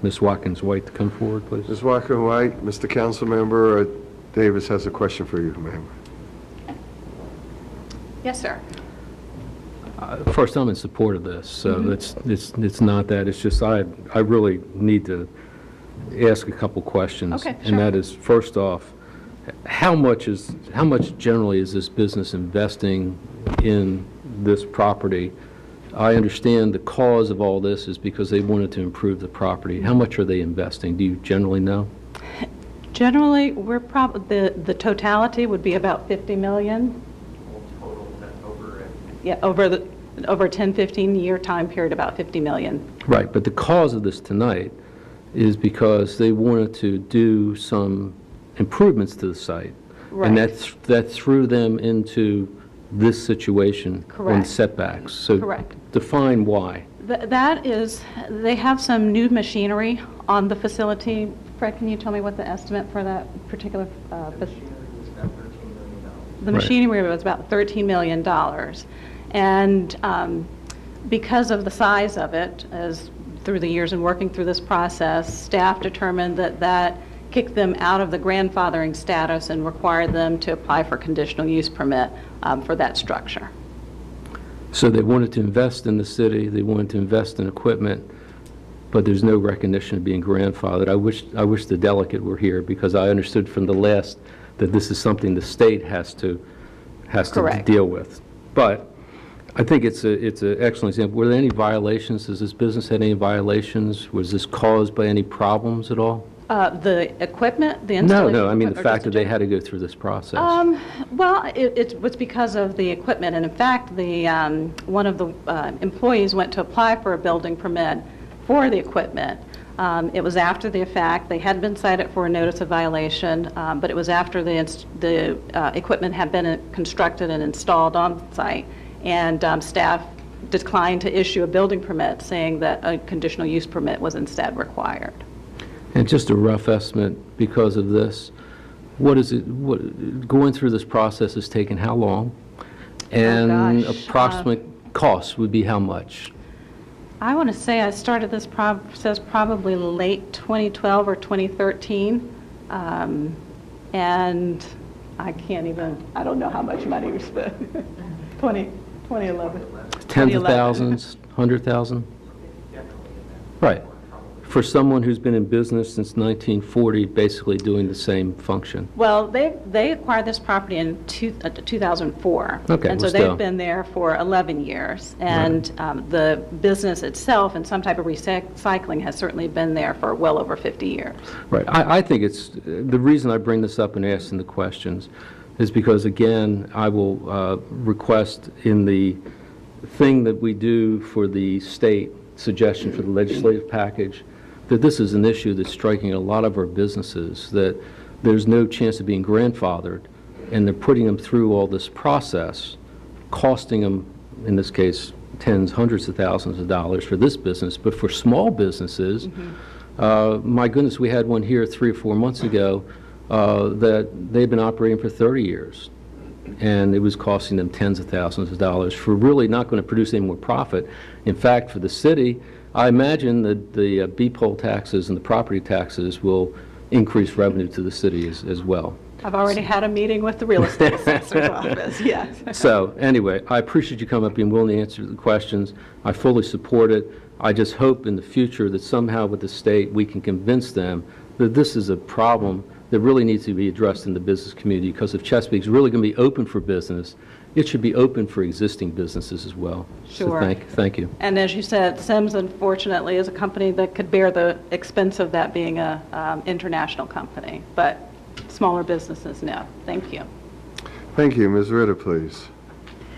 Ms. Watkins-White to come forward, please. Ms. Watkins-White, Mr. Councilmember Davis has a question for you, ma'am. Yes, sir. First, I'm in support of this, so it's not that. It's just I really need to ask a couple questions. Okay, and sure. that is, first off, how much generally is this business investing in this property? I understand the cause of all this is because they wanted to improve the property. How much are they investing? Do you generally know? Generally, we're the totality would be about 50 million. Total over it. Yeah, over a 10-15 year time period, about 50 million. Right, but the cause of this tonight is because they wanted to do some improvements to the site. Right. And that threw them into this situation on Correct. setbacks. So Correct. define why. That is, they have some new machinery on the facility. Fred, can you tell me what the estimate for that particular the machinery was about $13 million. And because of the size of it, as through the years and working through this process, staff determined that kicked them out of the grandfathering status and required them to apply for conditional use permit for that structure. So they wanted to invest in the city, they wanted to invest in equipment, but there's no recognition of being grandfathered. I wish the delegate were here, because I understood from the last that this is something the state has to Correct. deal with. But I think it's an excellent example. Were there any violations? Has this business had any violations? Was this caused by any problems at all? The equipment, the installation. No, I mean the equipment, or fact just that they had to go through this process. Well, it was because of the equipment, and in fact, one of the employees went to apply for a building permit for the equipment. It was after the fact. They had been cited for a notice of violation, but it was after the equipment had been constructed and installed on site, and staff declined to issue a building permit, saying that a conditional use permit was instead required. And just a rough estimate, because of this, going through this process has taken how long? And gosh, approximate cost would be how much? I want to say I started this process probably late 2012 or 2013, and I don't know how much money we spent. 2011. Tens of thousands, 100,000? Right. For someone who's been in business since 1940, basically doing the same function. Well, they acquired this property in 2004. Okay, and so well, they've still. been there for 11 years. And the business itself and some type of recycling has certainly been there for well over 50 years. Right. I think it's, the reason I bring this up and asking the questions is because, again, I will request in the thing that we do for the state suggestion for the legislative package, that this is an issue that's striking a lot of our businesses, that there's no chance of being grandfathered, and they're putting them through all this process, costing them, in this case, tens, hundreds of thousands of dollars for this business. But for small businesses, my goodness, we had one here 3 or 4 months ago that they've been operating for 30 years. And it was costing them tens of thousands of dollars for really not going to produce any more profit. In fact, for the city, I imagine that the B-poll taxes and the property taxes will increase revenue to the city as well. I've already had a meeting with the real estate assessor's office, yes. So anyway, I appreciate you coming up, being willing to answer the questions. I fully support it. I just hope in the future that somehow with the state we can convince them that this is a problem that really needs to be addressed in the business community, because if Chesapeake's really going to be open for business, it should be open for existing businesses as well. Sure. So thank you. And as you said, Simm's, unfortunately, is a company that could bear the expense of that being a international company, but smaller businesses, no. Thank you. Thank you. Ms. Ritter, please.